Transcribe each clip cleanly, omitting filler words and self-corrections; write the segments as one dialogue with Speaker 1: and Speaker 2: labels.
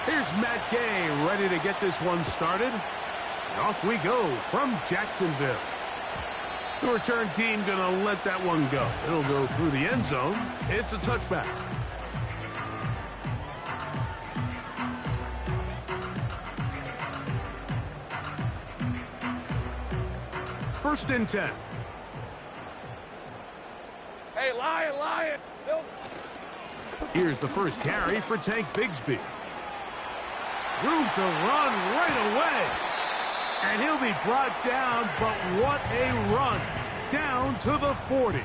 Speaker 1: Here's Matt Gay ready to get this one started. And off we go from Jacksonville. The return team going to let that one go. It'll go through the end zone. It's a touchback. First and 10.
Speaker 2: Hey, Lion.
Speaker 1: Here's the first carry for Tank Bigsby. Room to run right away. And he'll be brought down, but what a run. Down to the 40.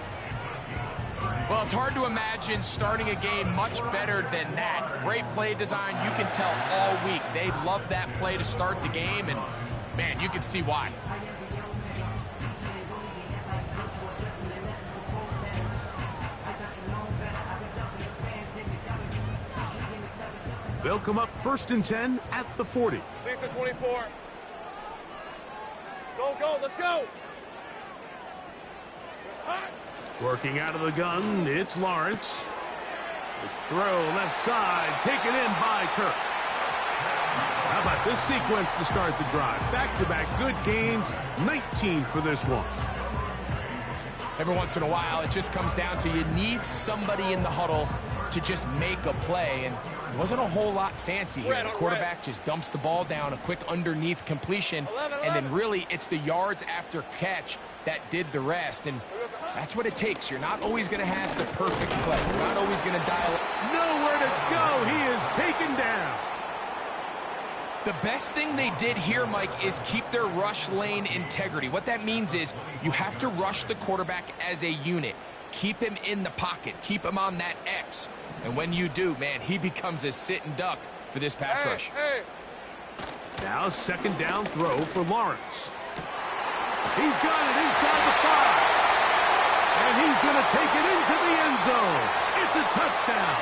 Speaker 3: Well, it's hard to imagine starting a game much better than that. Great play design. You can tell all week. They love that play to start the game, and, man, you can see why.
Speaker 1: They'll come up first and 10 at the 40.
Speaker 2: Lisa 24. Go, let's go.
Speaker 1: Working out of the gun, it's Lawrence. His throw left side, taken in by Kirk. How about this sequence to start the drive? Back-to-back good gains, 19 for this one.
Speaker 3: Every once in a while, it just comes down to you need somebody in the huddle to just make a play, and it wasn't a whole lot fancy here. The quarterback just dumps the ball down, a quick underneath completion, and then really it's the yards after catch that did the rest, and that's what it takes. You're not always going to have the perfect play. You're not always going to dial it.
Speaker 1: Nowhere to go. He is taken down.
Speaker 3: The best thing they did here, Mike, is keep their rush lane integrity. What that means is you have to rush the quarterback as a unit. Keep him in the pocket. Keep him on that X. And when you do, man, he becomes a sit and duck for this pass rush.
Speaker 1: Now second down throw for Lawrence. He's got it inside the 5. And he's going to take it into the end zone. It's a touchdown.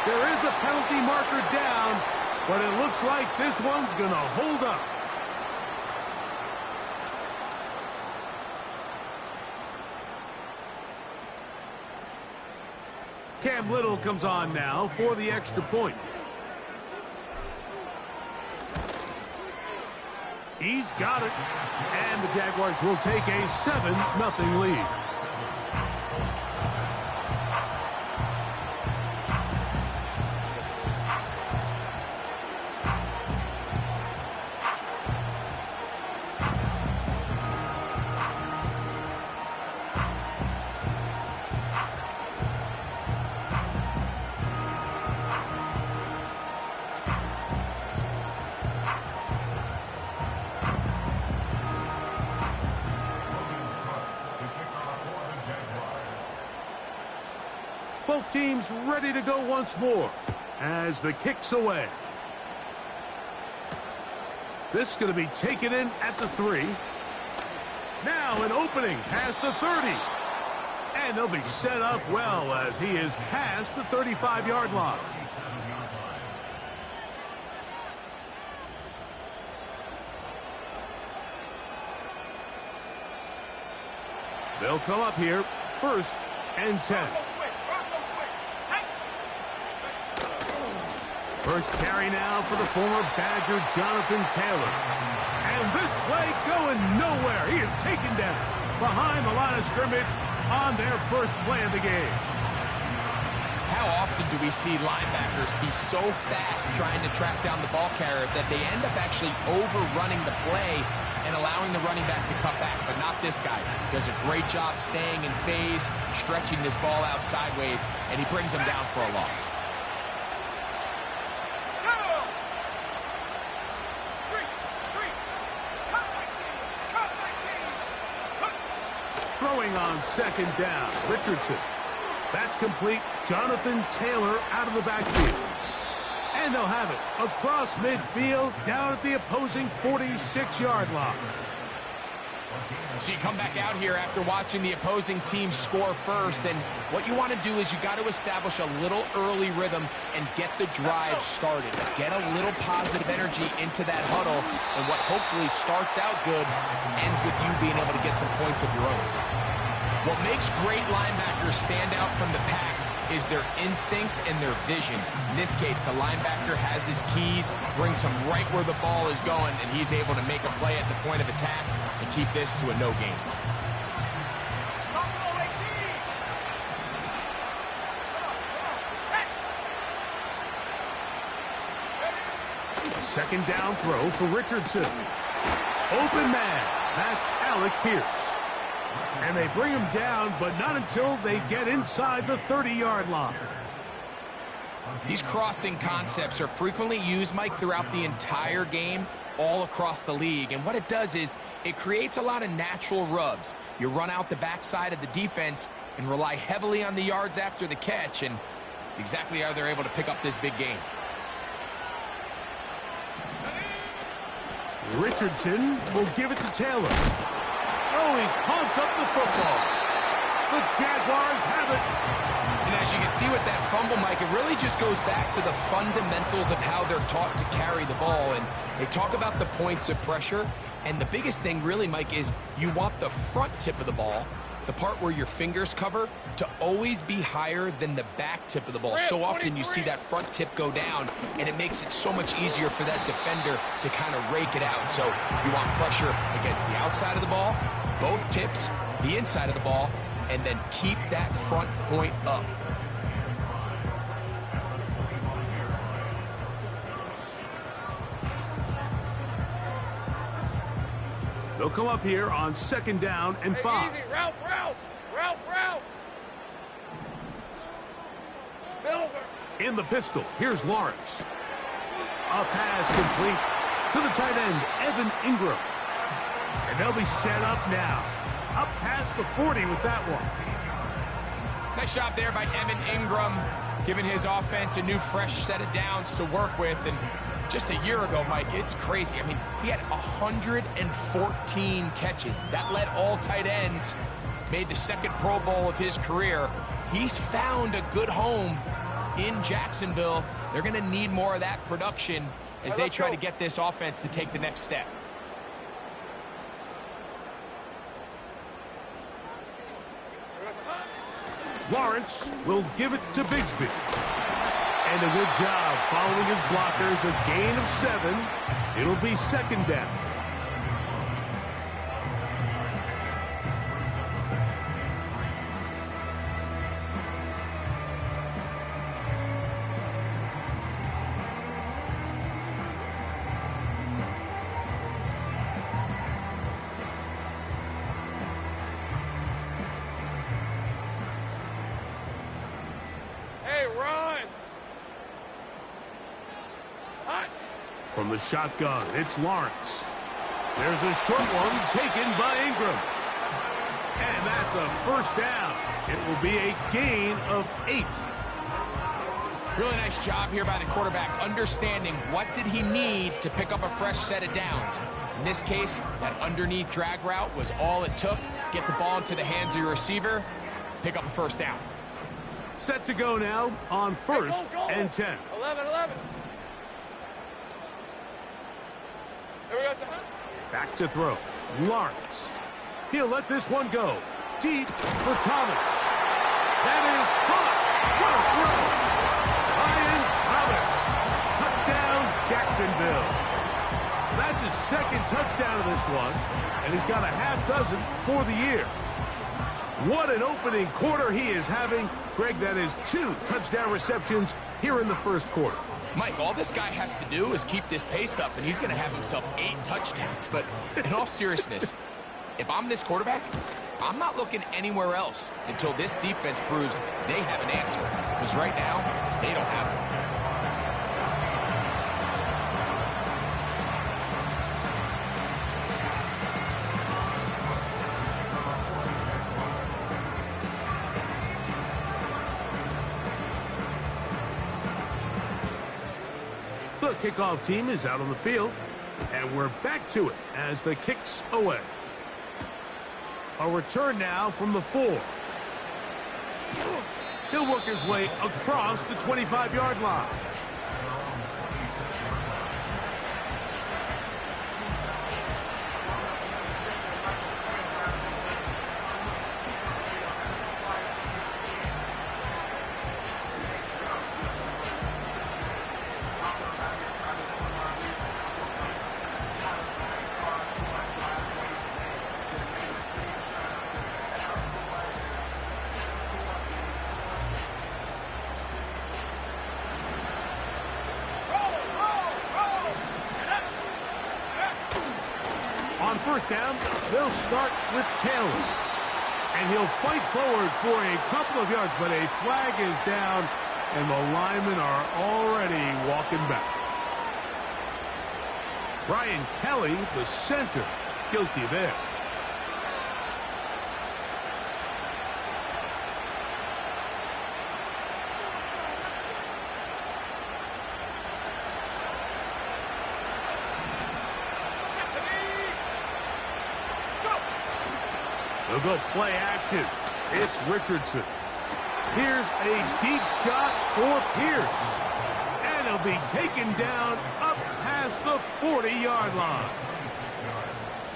Speaker 1: There is a penalty marker down, but it looks like this one's going to hold up. Cam Little comes on now for the extra point. He's got it. And the Jaguars will take a 7-0 lead. Both teams ready to go once more as the kick's away. This is going to be taken in at the 3. Now an opening past the 30. And they'll be set up well as he is past the 35-yard line. They'll come up here first and 10. First carry now for the former Badger, Jonathan Taylor. And this play going nowhere. He is taken down behind the line of scrimmage on their first play of the game.
Speaker 3: How often do we see linebackers be so fast trying to track down the ball carrier that they end up actually overrunning the play and allowing the running back to cut back? But not this guy. Does a great job staying in phase, stretching this ball out sideways, and he brings him down for a loss.
Speaker 1: Throwing on second down, Richardson. That's complete. Jonathan Taylor out of the backfield. And they'll have it across midfield down at the opposing 46-yard line.
Speaker 3: So you come back out here after watching the opposing team score first, and what you want to do is you got to establish a little early rhythm and get the drive started. Get a little positive energy into that huddle, and what hopefully starts out good ends with you being able to get some points of your own. What makes great linebackers stand out from the pack is their instincts and their vision. In this case, the linebacker has his keys, brings him right where the ball is going, and he's able to make a play at the point of attack and keep this to a no gain.
Speaker 1: A second down throw for Richardson. Open man. That's Alec Pierce. And they bring him down, but not until they get inside the 30-yard line.
Speaker 3: These crossing concepts are frequently used, Mike, throughout the entire game, all across the league. And what it does is it creates a lot of natural rubs. You run out the backside of the defense and rely heavily on the yards after the catch, and it's exactly how they're able to pick up this big game.
Speaker 1: Richardson will give it to Taylor. Oh, he pumps up the football. The Jaguars have it.
Speaker 3: And as you can see with that fumble, Mike, it really just goes back to the fundamentals of how they're taught to carry the ball. And they talk about the points of pressure. And the biggest thing really, Mike, is you want the front tip of the ball, the part where your fingers cover, to always be higher than the back tip of the ball. So often you see that front tip go down, and it makes it so much easier for that defender to kind of rake it out. So you want pressure against the outside of the ball, both tips, the inside of the ball, and then keep that front point up.
Speaker 1: They'll come up here on second down and 5.
Speaker 2: Easy. Ralph. Silver.
Speaker 1: In the pistol, here's Lawrence. A pass complete to the tight end, Evan Ingram. And they'll be set up now. Up past the 40 with that one.
Speaker 3: Nice job there by Evan Ingram, giving his offense a new fresh set of downs to work with. And just a year ago, Mike, it's crazy. I mean, he had 114 catches. That led all tight ends. Made the second Pro Bowl of his career. He's found a good home in Jacksonville. They're going to need more of that production as they try to get this offense to take the next step.
Speaker 1: Lawrence will give it to Bigsby. And a good job following his blockers, a gain of 7. It'll be second down. From the shotgun, it's Lawrence. There's a short one taken by Ingram. And that's a first down. It will be a gain of 8.
Speaker 3: Really nice job here by the quarterback, understanding what did he need to pick up a fresh set of downs. In this case, that underneath drag route was all it took. Get the ball into the hands of your receiver, pick up a first down.
Speaker 1: Set to go now on first and 10.
Speaker 2: 11. Here we go, son.
Speaker 1: Back to throw. Lawrence. He'll let this one go. Deep for Thomas. That is caught. What a throw. Ryan Thomas. Touchdown, Jacksonville. That's his second touchdown of this one, and he's got a half dozen for the year. What an opening quarter he is having. Greg, that is 2 touchdown receptions here in the first quarter.
Speaker 3: Mike, all this guy has to do is keep this pace up, and he's going to have himself 8 touchdowns. But in all seriousness, if I'm this quarterback, I'm not looking anywhere else until this defense proves they have an answer. Because right now, they don't have one.
Speaker 1: The kickoff team is out on the field, and we're back to it as the kick's away. A return now from the 4. He'll work his way across the 25-yard line. first down, they'll start with Kelly. And he'll fight forward for a couple of yards, but a flag is down, and the linemen are already walking back. Brian Kelly, the center, guilty there. They'll go play action. It's Richardson. Here's a deep shot for Pierce. And he'll be taken down up past the 40-yard line.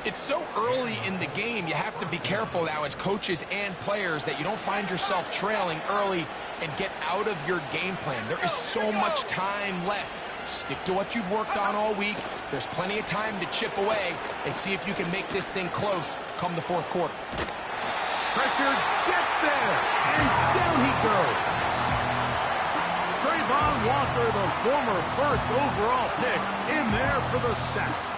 Speaker 3: It's so early in the game, you have to be careful now as coaches and players that you don't find yourself trailing early and get out of your game plan. There is so much time left. Stick to what you've worked on all week. There's plenty of time to chip away and see if you can make this thing close come the fourth quarter.
Speaker 1: Pressure gets there, and down he goes. Trayvon Walker, the former first overall pick, in there for the sack.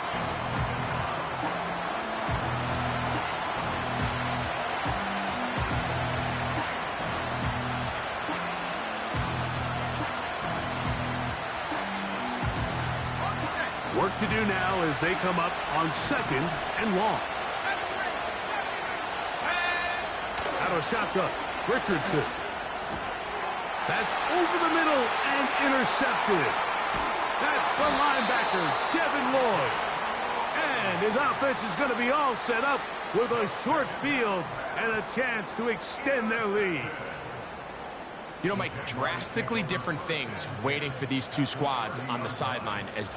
Speaker 1: Work to do now as they come up on 2nd and long. Out of shotgun, Richardson. That's over the middle and intercepted. That's the linebacker, Devin Lloyd. And his offense is going to be all set up with a short field and a chance to extend their lead.
Speaker 3: You know, Mike, drastically different things waiting for these two squads on the sideline as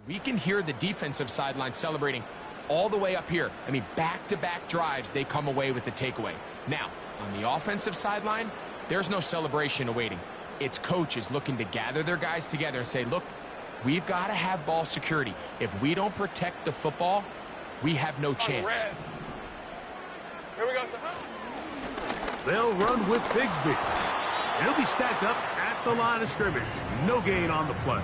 Speaker 3: we can hear the defensive sideline celebrating all the way up here. I mean, back-to-back drives, they come away with the takeaway. Now, on the offensive sideline, there's no celebration awaiting. It's coaches looking to gather their guys together and say, look, we've got to have ball security. If we don't protect the football, we have no chance.
Speaker 2: Here we go, sir.
Speaker 1: They'll run with Bigsby. And he'll be stacked up at the line of scrimmage. No gain on the play.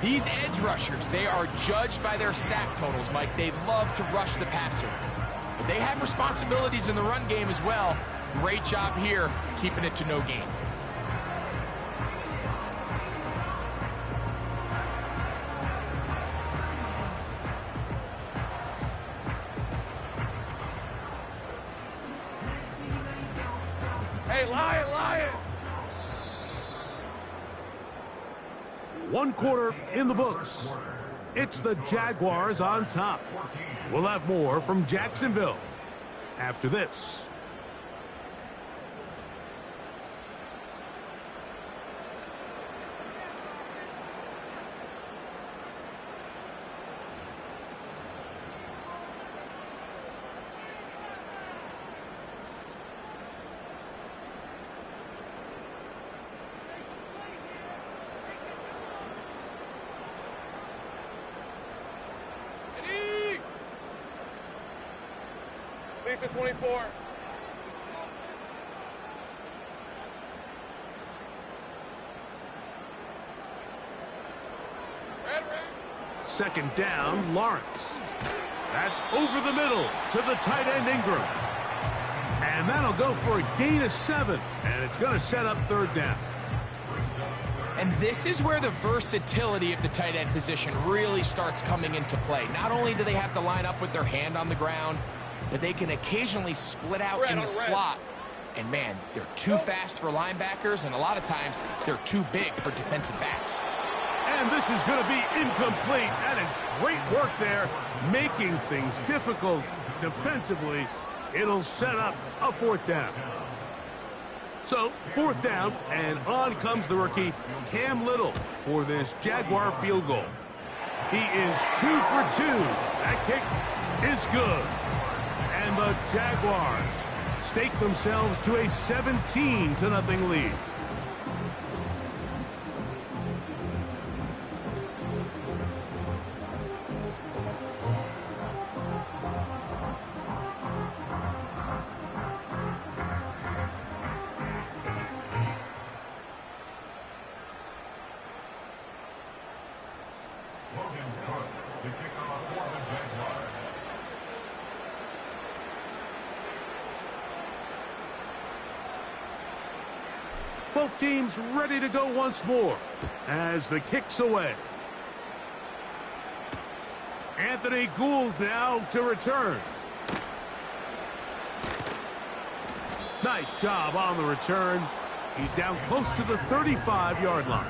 Speaker 3: These edge rushers, they are judged by their sack totals, Mike. They love to rush the passer. But they have responsibilities in the run game as well. Great job here, keeping it to no gain.
Speaker 2: Hey, Lion, Lion!
Speaker 1: 1 quarter in the books. It's the Jaguars on top. We'll have more from Jacksonville after this.
Speaker 2: and 24. Red.
Speaker 1: Second down, Lawrence. That's over the middle to the tight end, Ingram. And that'll go for a gain of 7, and it's going to set up third down.
Speaker 3: And this is where the versatility of the tight end position really starts coming into play. Not only do they have to line up with their hand on the ground, but they can occasionally split out in the slot. And man, they're too fast for linebackers, and a lot of times they're too big for defensive backs.
Speaker 1: And this is going to be incomplete. That is great work there, making things difficult defensively. It'll set up a fourth down. So, fourth down, and on comes the rookie, Cam Little, for this Jaguar field goal. He is 2 for 2. That kick is good. And the Jaguars stake themselves to a 17-0 lead. Both teams ready to go once more as the kick's away. Anthony Gould now to return. Nice job on the return. He's down close to the 35-yard line.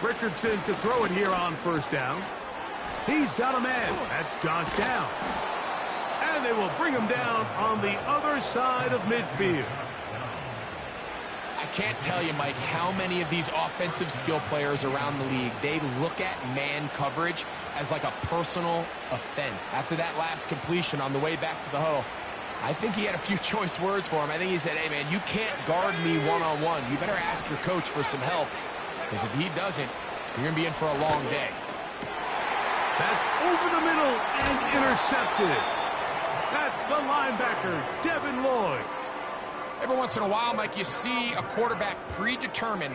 Speaker 1: Richardson to throw it here on first down. He's got a man. That's Josh Downs. And they will bring him down on the other side of midfield.
Speaker 3: I can't tell you, Mike, how many of these offensive skill players around the league, they look at man coverage as like a personal offense. After that last completion on the way back to the huddle, I think he had a few choice words for him. I think he said, hey, man, you can't guard me one-on-one. You better ask your coach for some help, because if he doesn't, you're going to be in for a long day.
Speaker 1: That's over the middle and intercepted. That's the linebacker, Devin Lloyd.
Speaker 3: Every once in a while, Mike, you see a quarterback predetermine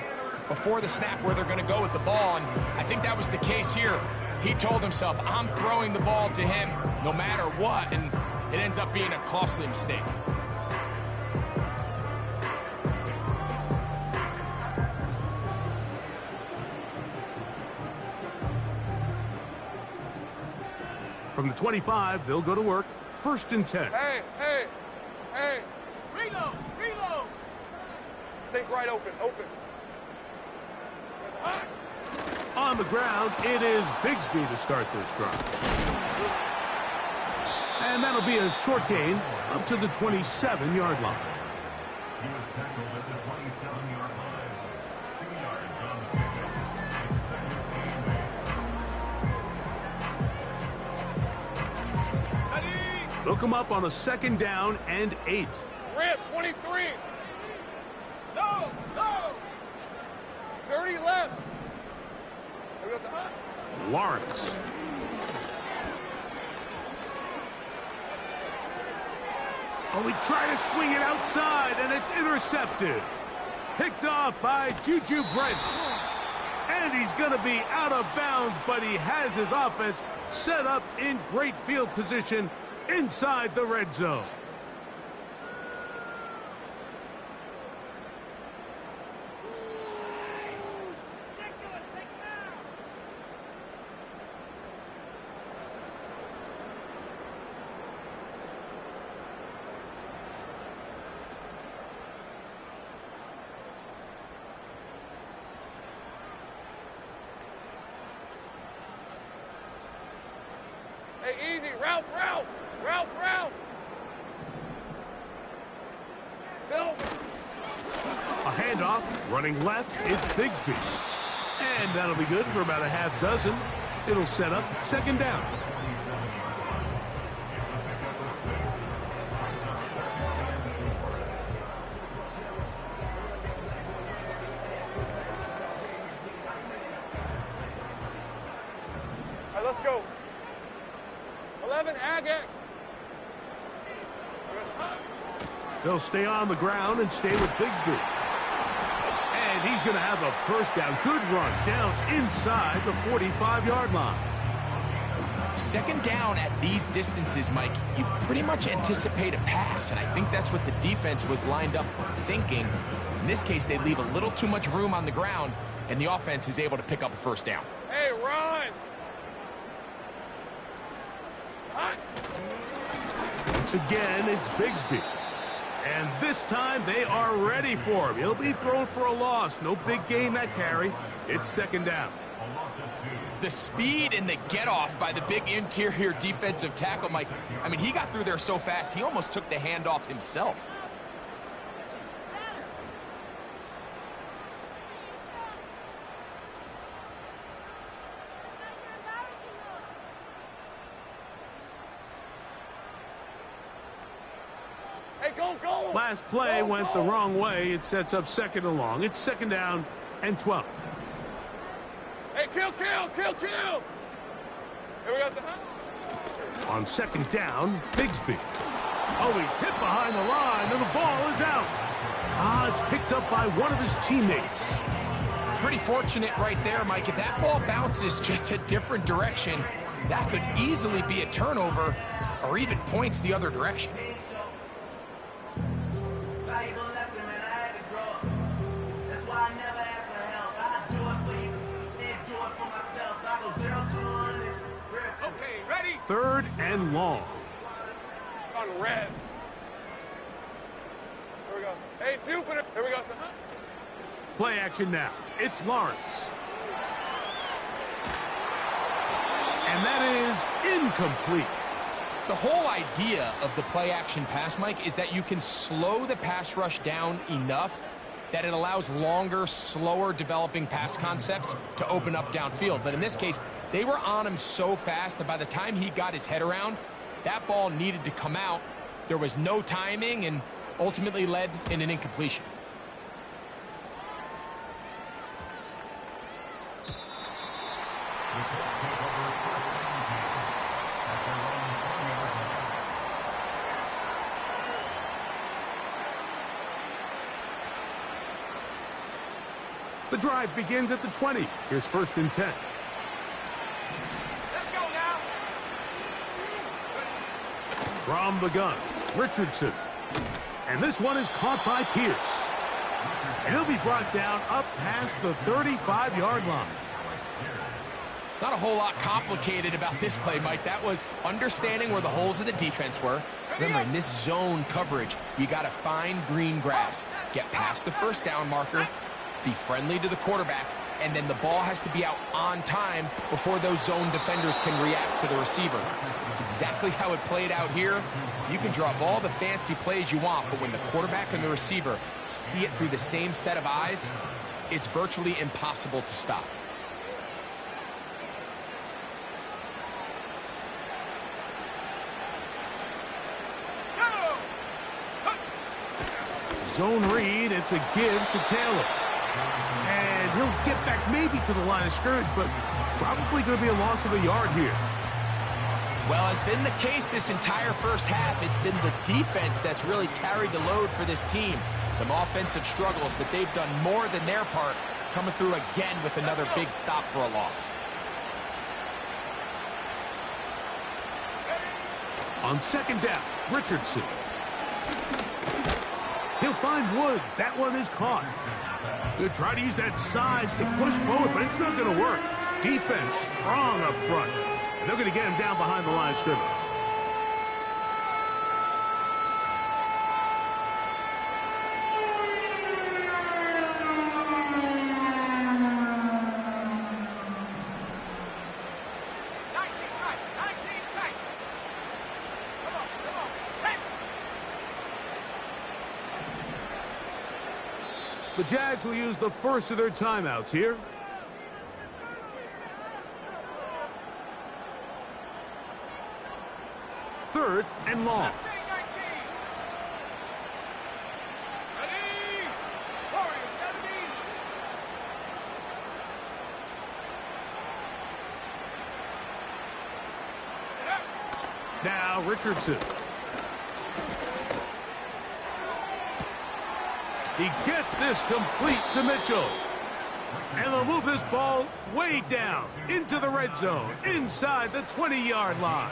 Speaker 3: before the snap where they're going to go with the ball, and I think that was the case here. He told himself, I'm throwing the ball to him no matter what, and it ends up being a costly mistake.
Speaker 1: From the 25, they'll go to work. 1st and 10.
Speaker 2: Hey. Reload. Think right open.
Speaker 1: On the ground, it is Bigsby to start this drive. And that'll be a short gain up to the 27-yard line.
Speaker 4: He was tackled at the 27-yard line. 2 yards on the pickup. Second down.
Speaker 1: Look him up on a 2nd down and 8.
Speaker 2: Rip, 23. No. 30 left. There goes
Speaker 1: Lawrence. Oh, he tried to swing it outside, and it's intercepted. Picked off by Juju Brents. And he's going to be out of bounds, but he has his offense set up in great field position inside the red zone.
Speaker 2: Hey, easy. Ralph. Bill.
Speaker 1: A handoff, running left, it's Bigsby. And that'll be good for about a half dozen. It'll set up second down.
Speaker 2: All right, let's go. 11, Agate.
Speaker 1: They'll stay on the ground and stay with Bigsby. And he's going to have a first down. Good run down inside the 45-yard line.
Speaker 3: Second down at these distances, Mike, you pretty much anticipate a pass, and I think that's what the defense was lined up thinking. In this case, they leave a little too much room on the ground, and the offense is able to pick up a first down.
Speaker 2: Hey, run.
Speaker 1: Once again, it's Bigsby. And this time, they are ready for him. He'll be thrown for a loss. No big gain that carry. It's second down.
Speaker 3: The speed and the get-off by the big interior defensive tackle, Mike. I mean, he got through there so fast, he almost took the handoff himself.
Speaker 2: Hey, go, go.
Speaker 1: Last play went the wrong way. It sets up second and long. It's second down and 12.
Speaker 2: Hey, kill. Here we go.
Speaker 1: On second down, Bigsby. Oh, he's hit behind the line, and the ball is out. It's picked up by one of his teammates.
Speaker 3: Pretty fortunate right there, Mike. If that ball bounces just a different direction, that could easily be a turnover or even points the other direction.
Speaker 5: Valuable lesson, man. I had to grow up. That's why I never ask for help. I do it for you, then do it for myself. I go 0 to 100.
Speaker 2: Okay, ready?
Speaker 1: Third and long.
Speaker 2: On red. Here we go. Hey, Jupiter. Here we go.
Speaker 1: Play action now. It's Lawrence. And that is incomplete.
Speaker 3: The whole idea of the play-action pass, Mike, is that you can slow the pass rush down enough that it allows longer, slower developing pass concepts to open up downfield. But in this case, they were on him so fast that by the time he got his head around, that ball needed to come out. There was no timing and ultimately led in an incompletion.
Speaker 1: The drive begins at the 20. Here's first and 10.
Speaker 2: Let's go now.
Speaker 1: From the gun, Richardson. And this one is caught by Pierce. And he'll be brought down up past the 35-yard line.
Speaker 3: Not a whole lot complicated about this play, Mike. That was understanding where the holes of the defense were. Remember, in this zone coverage, you got to find green grass. Get past the first down marker, be friendly to the quarterback, and then the ball has to be out on time before those zone defenders can react to the receiver. It's exactly how it played out here. You can draw up all the fancy plays you want, but when the quarterback and the receiver see it through the same set of eyes, it's virtually impossible to stop.
Speaker 1: Zone read, it's a give to Taylor. And he'll get back maybe to the line of scrimmage, but probably going to be a loss of a yard here.
Speaker 3: Well, has been the case this entire first half. It's been the defense that's really carried the load for this team. Some offensive struggles, but they've done more than their part, coming through again with another big stop for a loss.
Speaker 1: On second down, Richardson. He'll find Woods. That one is caught. They'll try to use that size to push forward, but it's not going to work. Defense strong up front. And they're going to get him down behind the line of scrimmage. The Jags will use the first of their timeouts here. Third and long. Now Richardson. He gets this complete to Mitchell. And they'll move this ball way down into the red zone, inside the 20-yard line.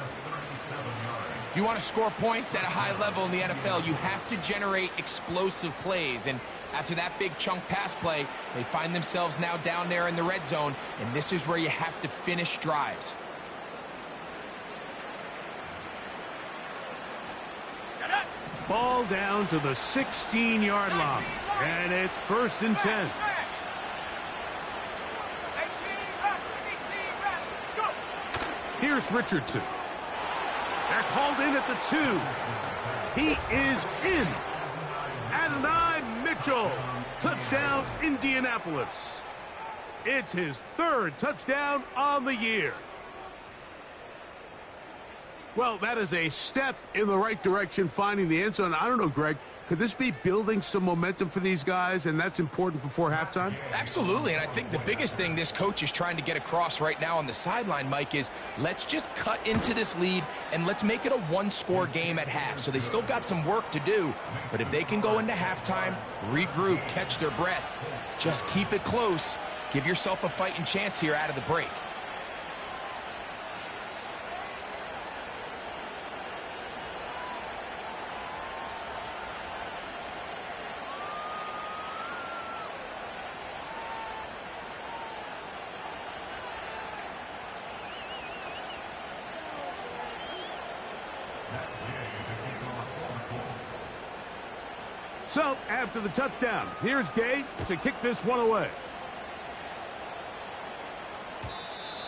Speaker 3: If you want to score points at a high level in the NFL, you have to generate explosive plays. And after that big chunk pass play, they find themselves now down there in the red zone, and this is where you have to finish drives.
Speaker 1: Ball down to the 16-yard line, and it's first and 10. Here's Richardson. They're called in at the 2. He is in. Adonai Mitchell. Touchdown, Indianapolis. It's his 3rd touchdown on the year. Well, that is a step in the right direction, finding the end zone. I don't know, Greg, could this be building some momentum for these guys, and that's important before halftime?
Speaker 3: Absolutely, and I think the biggest thing this coach is trying to get across right now on the sideline, Mike, is let's just cut into this lead, and let's make it a one-score game at half. So they still got some work to do, but if they can go into halftime, regroup, catch their breath, just keep it close, give yourself a fighting chance here out of the break.
Speaker 1: So, after the touchdown, here's Gay to kick this one away.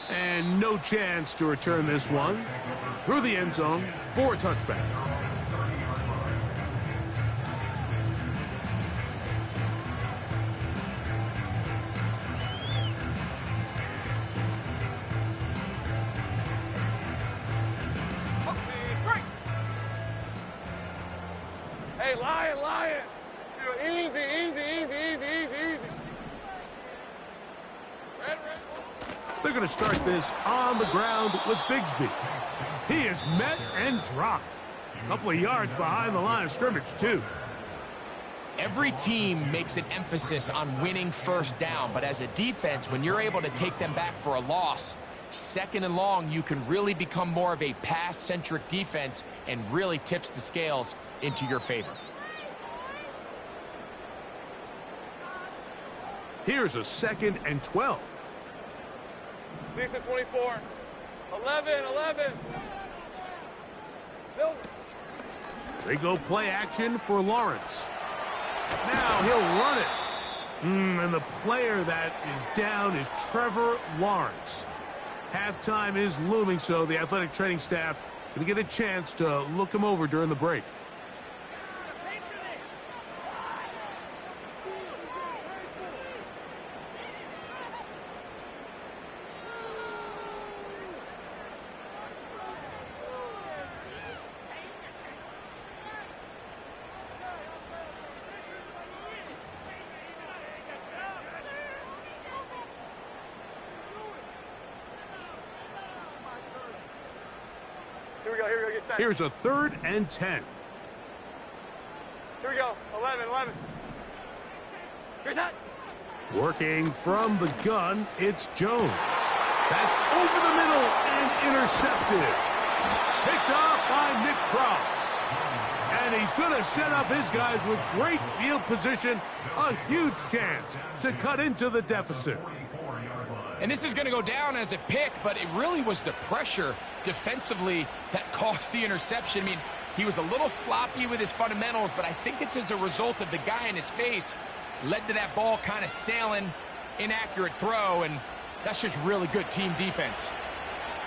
Speaker 1: And no chance to return this one through the end zone for a touchback.
Speaker 2: Hey, Lion. Easy. Red.
Speaker 1: They're going to start this on the ground with Bigsby. He is met and dropped. A couple of yards behind the line of scrimmage, too.
Speaker 3: Every team makes an emphasis on winning first down, but as a defense, when you're able to take them back for a loss, 2nd and long, you can really become more of a pass-centric defense and really tips the scales into your favor.
Speaker 1: Here's a 2nd and 12.
Speaker 2: Lisa 24. 11. Silver.
Speaker 1: They go play action for Lawrence. Now he'll run it. And the player that is down is Trevor Lawrence. Halftime is looming, so the athletic training staff going to get a chance to look him over during the break.
Speaker 2: Here we go, get set.
Speaker 1: Here's a 3rd and 10.
Speaker 2: Here we go, 11. Here's that.
Speaker 1: Working from the gun, it's Jones. That's over the middle and intercepted. Picked off by Nick Cross. And he's going to set up his guys with great field position. A huge chance to cut into the deficit.
Speaker 3: And this is going to go down as a pick, but it really was the pressure defensively that caused the interception. I mean, he was a little sloppy with his fundamentals, but I think it's as a result of the guy in his face led to that ball kind of sailing, inaccurate throw, and that's just really good team defense.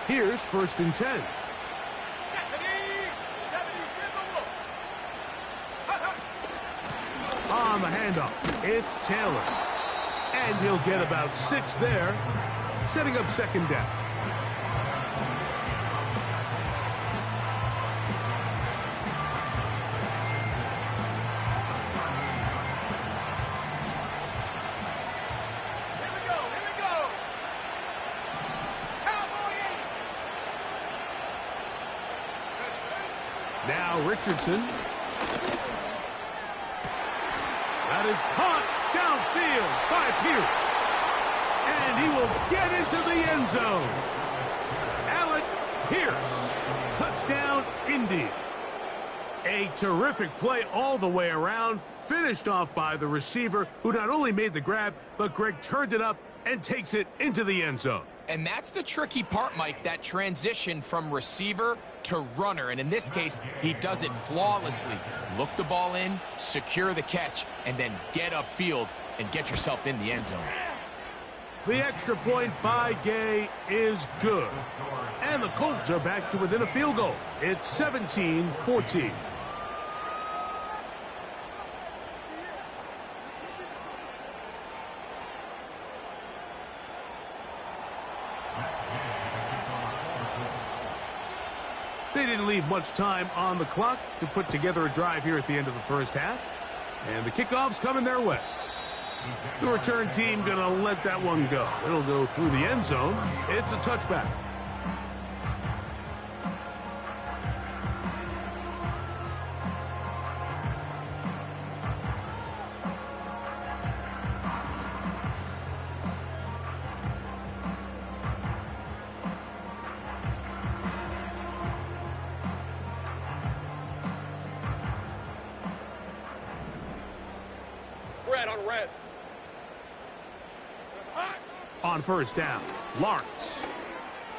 Speaker 1: Here's 1st and 10. On on the handoff. It's Taylor. And he'll get about 6 there, setting up second down. Now Richardson. That is caught downfield by Pierce. And he will get into the end zone. Alec Pierce. Touchdown, Indy. A terrific play all the way around. Finished off by the receiver, who not only made the grab, but Greg turned it up and takes it into the end zone.
Speaker 3: And that's the tricky part, Mike, that transition from receiver to runner. And in this case, he does it flawlessly. Look the ball in, secure the catch, and then get upfield and get yourself in the end zone.
Speaker 1: The extra point by Gay is good. And the Colts are back to within a field goal. It's 17-14. They didn't leave much time on the clock to put together a drive here at the end of the first half. And the kickoff's coming their way. The return team going to let that one go. It'll go through the end zone. It's a touchback.
Speaker 2: Red on red.
Speaker 1: On first down, Lawrence.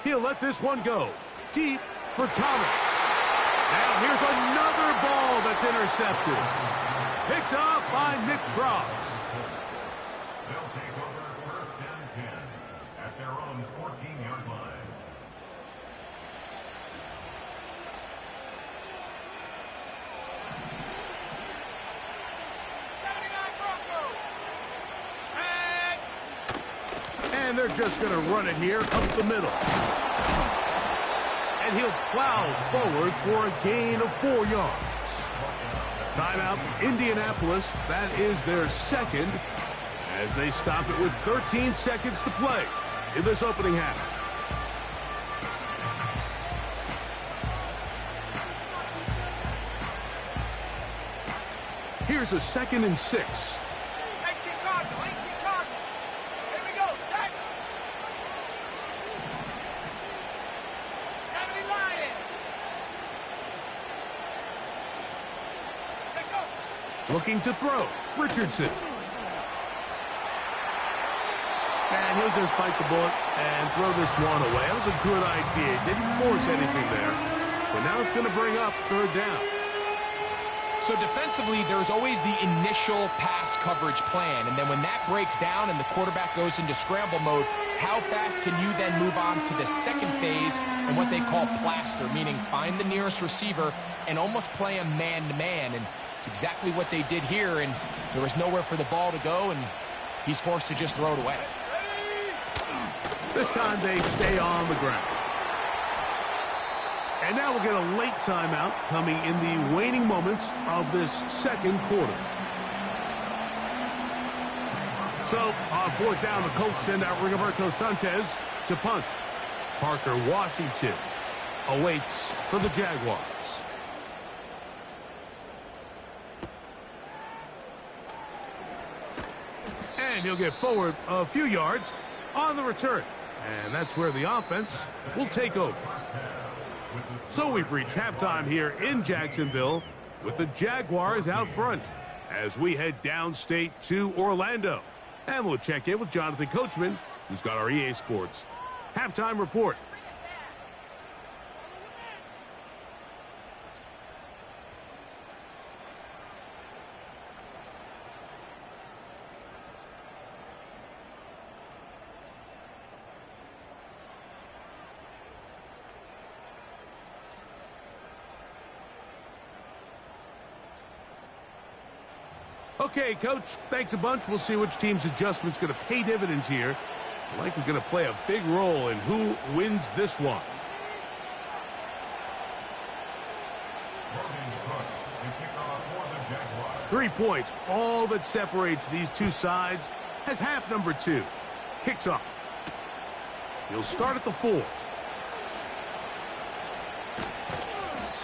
Speaker 1: He'll let this one go. Deep for Thomas. Now here's another ball that's intercepted. Picked off by Nick Cross.
Speaker 4: They'll take over first and 10 at their own 14-yard line.
Speaker 1: And they're just going to run it here up the middle. And he'll plow forward for a gain of 4 yards. Timeout, Indianapolis. That is their second, as they stop it with 13 seconds to play in this opening half. Here's a 2nd and 6.
Speaker 2: 18 Cardinal, 18 Cardinal. Here we go, set. 70 Lion. Set go.
Speaker 1: Looking to throw, Richardson. And he'll just bite the bullet and throw this one away. That was a good idea. Didn't force anything there. But now it's going to bring up third down.
Speaker 3: So defensively, there's always the initial pass coverage plan. And then when that breaks down and the quarterback goes into scramble mode, how fast can you then move on to the second phase and what they call plaster, meaning find the nearest receiver and almost play him man-to-man. And it's exactly what they did here. And there was nowhere for the ball to go, and he's forced to just throw it away.
Speaker 1: This time they stay on the ground. And now we'll get a late timeout coming in the waning moments of this second quarter. So, on fourth down, the Colts send out Rigoberto Sanchez to punt. Parker Washington awaits for the Jaguars. And he'll get forward a few yards on the return. And that's where the offense will take over. So we've reached halftime here in Jacksonville with the Jaguars out front as we head downstate to Orlando. And we'll check in with Jonathan Coachman, who's got our EA Sports halftime report. Okay, Coach, thanks a bunch. We'll see which team's adjustment's going to pay dividends here. Likely going to play a big role in who wins this one.
Speaker 4: Logan Cook, the kickoff for the Jaguars.
Speaker 1: 3 points, all that separates these two sides, has half number 2. Kicks off. He'll start at the 4.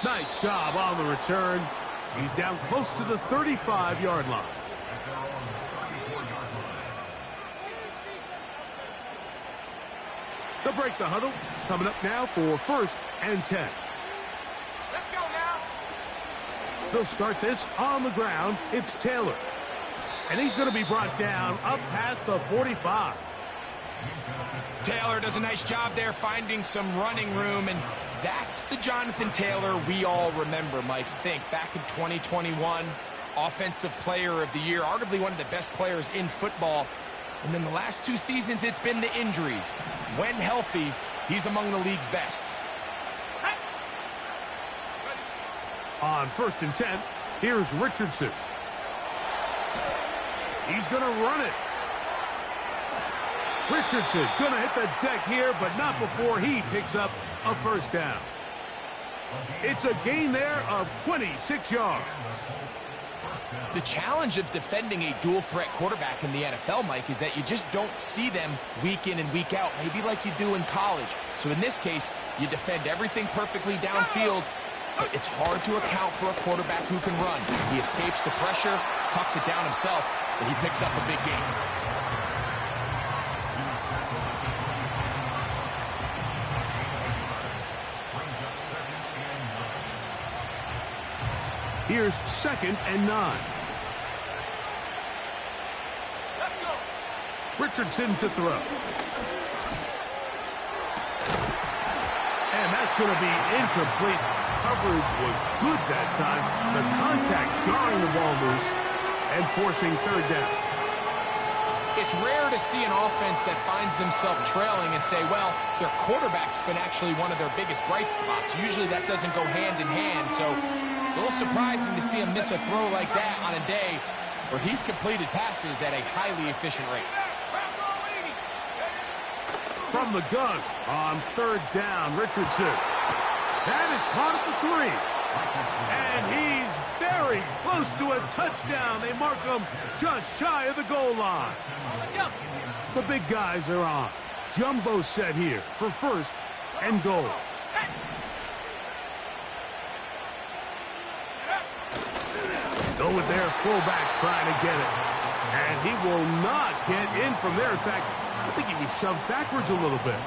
Speaker 1: Nice job on the return. He's down close to the 35-yard line.
Speaker 4: At their own 34-yard line.
Speaker 1: They'll break the huddle. Coming up now for 1st and 10.
Speaker 2: Let's go now.
Speaker 1: They'll start this on the ground. It's Taylor. And he's going to be brought down up past the 45.
Speaker 3: Taylor does a nice job there finding some running room, and that's the Jonathan Taylor we all remember, Mike. Think back in 2021, Offensive Player of the Year, arguably one of the best players in football. And then the last 2 seasons, it's been the injuries. When healthy, he's among the league's best.
Speaker 1: On 1st and 10, here's Richardson. He's going to run it. Richardson going to hit the deck here, but not before he picks up a 1st down. It's a gain there of 26 yards.
Speaker 3: The challenge of defending a dual-threat quarterback in the NFL, Mike, is that you just don't see them week in and week out, maybe like you do in college. So in this case, you defend everything perfectly downfield, but it's hard to account for a quarterback who can run. He escapes the pressure, tucks it down himself, and he picks up a big gain.
Speaker 1: Here's 2nd and 9.
Speaker 2: Let's go.
Speaker 1: Richardson to throw. And that's going to be incomplete. Coverage was good that time. The contact jarring the ball loose and forcing 3rd down.
Speaker 3: It's rare to see an offense that finds themselves trailing and say, well, their quarterback's been actually one of their biggest bright spots. Usually that doesn't go hand in hand, so it's a little surprising to see him miss a throw like that on a day where he's completed passes at a highly efficient rate.
Speaker 1: From the gun on 3rd down, Richardson. That is caught at the 3. And he's very close to a touchdown. They mark him just shy of the goal line. The big guys are on. Jumbo set here for 1st and goal. Go with their fullback trying to get it. And he will not get in from there. In fact, I think he was shoved backwards a little bit.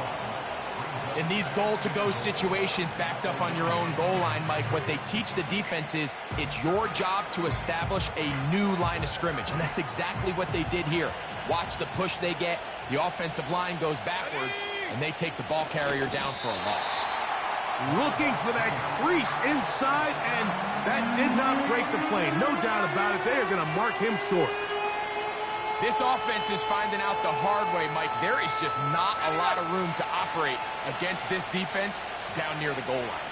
Speaker 3: In these goal-to-go situations backed up on your own goal line, Mike, what they teach the defense is it's your job to establish a new line of scrimmage, and that's exactly what they did here. Watch the push they get. The offensive line goes backwards, and they take the ball carrier down for a loss.
Speaker 1: Looking for that crease inside, and that did not break the play. No doubt about it. They are going to mark him short.
Speaker 3: This offense is finding out the hard way, Mike. There is just not a lot of room to operate against this defense down near the goal line.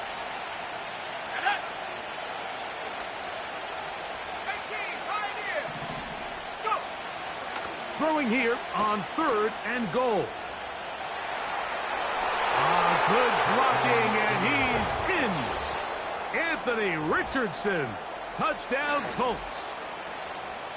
Speaker 1: Throwing here on 3rd and goal. Good blocking, and he's in. Anthony Richardson, touchdown Colts.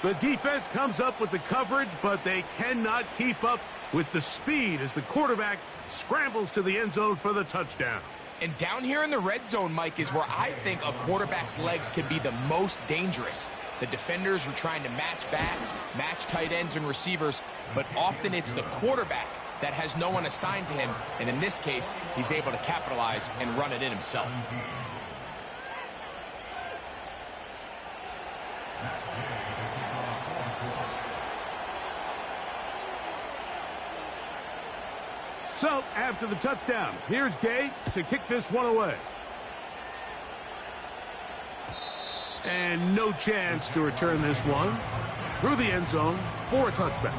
Speaker 1: The defense comes up with the coverage, but they cannot keep up with the speed as the quarterback scrambles to the end zone for the touchdown.
Speaker 3: And down here in the red zone, Mike, is where I think a quarterback's legs can be the most dangerous. The defenders are trying to match backs, match tight ends and receivers, but often it's the quarterback that has no one assigned to him, and in this case, he's able to capitalize and run it in himself.
Speaker 1: So, after the touchdown, here's Gay to kick this one away. And no chance to return this one through the end zone for a touchback.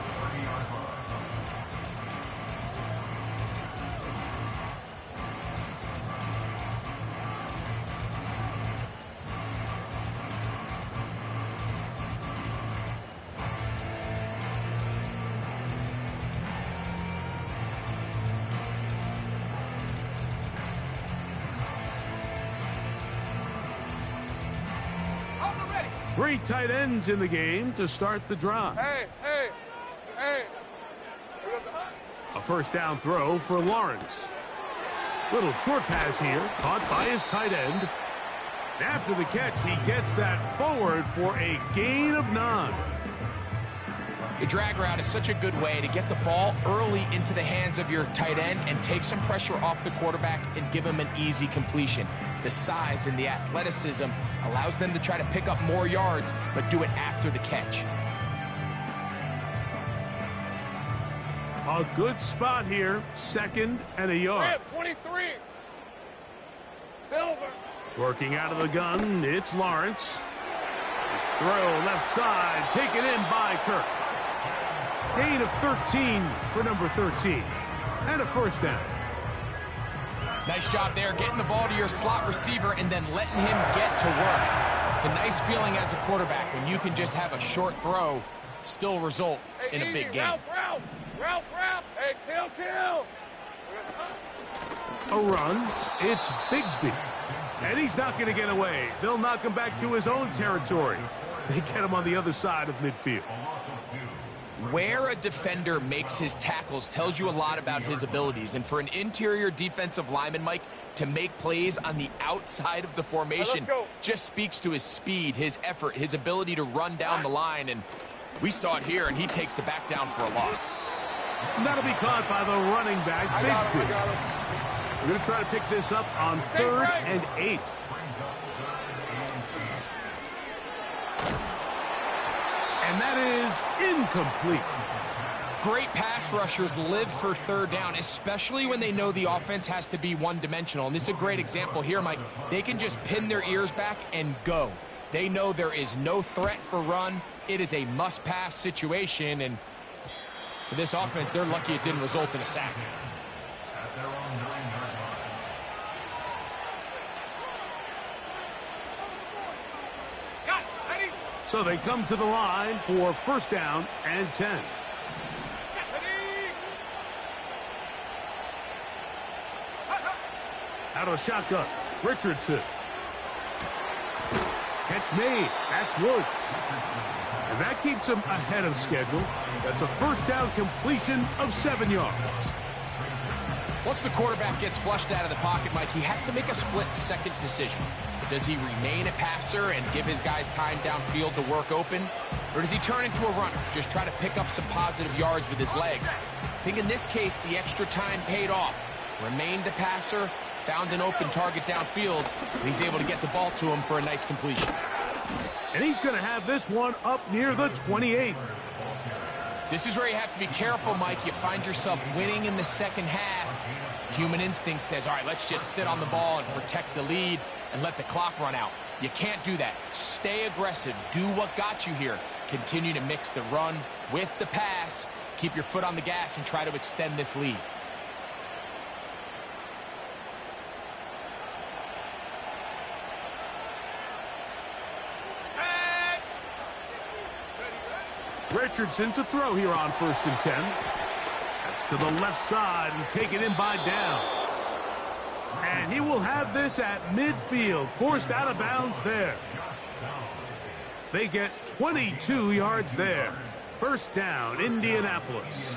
Speaker 1: Three tight ends in the game to start the drive.
Speaker 2: Hey.
Speaker 1: A first down throw for Lawrence. Little short pass here, caught by his tight end. After the catch, he gets that forward for a gain of 9.
Speaker 3: The drag route is such a good way to get the ball early into the hands of your tight end and take some pressure off the quarterback and give him an easy completion. The size and the athleticism allows them to try to pick up more yards, but do it after the catch.
Speaker 1: A good spot here, 2nd and a yard.
Speaker 2: 23. Silver.
Speaker 1: Working out of the gun, it's Lawrence. His throw left side, taken in by Kirk. Gain of 13 for number 13. And a first down.
Speaker 3: Nice job there, getting the ball to your slot receiver and then letting him get to work. It's a nice feeling as a quarterback when you can just have a short throw still result in a big game.
Speaker 2: Ralph. Hey, Till.
Speaker 1: A run, it's Bigsby. And he's not going to get away. They'll knock him back to his own territory. They get him on the other side of midfield.
Speaker 3: Where a defender makes his tackles tells you a lot about his abilities. And for an interior defensive lineman, Mike, to make plays on the outside of the formation just speaks to his speed, his effort, his ability to run down the line. And we saw it here, and he takes the back down for a loss.
Speaker 1: And that'll be caught by the running back, Bigsby. We're going to try to pick this up on 3rd and 8. And that is incomplete.
Speaker 3: Great pass rushers live for 3rd down, especially when they know the offense has to be one-dimensional. And this is a great example here, Mike. They can just pin their ears back and go. They know there is no threat for run. It is a must-pass situation, and for this offense, they're lucky it didn't result in a sack.
Speaker 4: At their own 9-yard line.
Speaker 1: So they come to the line for first down and 10. Out of the shotgun, Richardson. Catch made. That's Woods. And that keeps him ahead of schedule. That's a first down completion of 7 yards.
Speaker 3: Once the quarterback gets flushed out of the pocket, Mike, he has to make a split-second decision. Does he remain a passer and give his guys time downfield to work open? Or does he turn into a runner, just try to pick up some positive yards with his legs? I think in this case, the extra time paid off. Remained a passer, found an open target downfield, and he's able to get the ball to him for a nice completion.
Speaker 1: And he's going to have this one up near the 28.
Speaker 3: This is where you have to be careful, Mike. You find yourself winning in the second half. Human instinct says, all right, let's just sit on the ball and protect the lead and let the clock run out. You can't do that. Stay aggressive. Do what got you here. Continue to mix the run with the pass. Keep your foot on the gas and try to extend this lead.
Speaker 1: Richardson to throw here on first and 10. That's to the left side and taken in by Downs. And he will have this at midfield, forced out of bounds there. They get 22 yards there. First down, Indianapolis.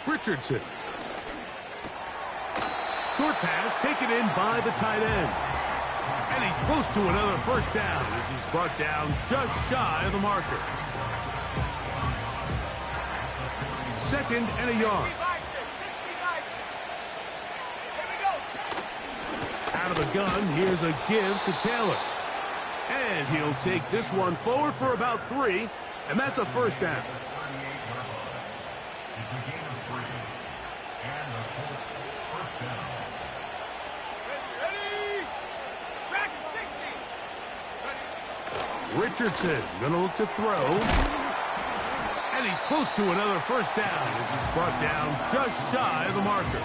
Speaker 1: Richardson. Short pass taken in by the tight end. And he's close to another first down as he's brought down just shy of the marker. 2nd and a yard. Out of the gun, here's a give to Taylor. And he'll take this one forward for about 3, and that's a first down. Richardson gonna look to throw. And he's close to another first down as he's brought down just shy of the marker.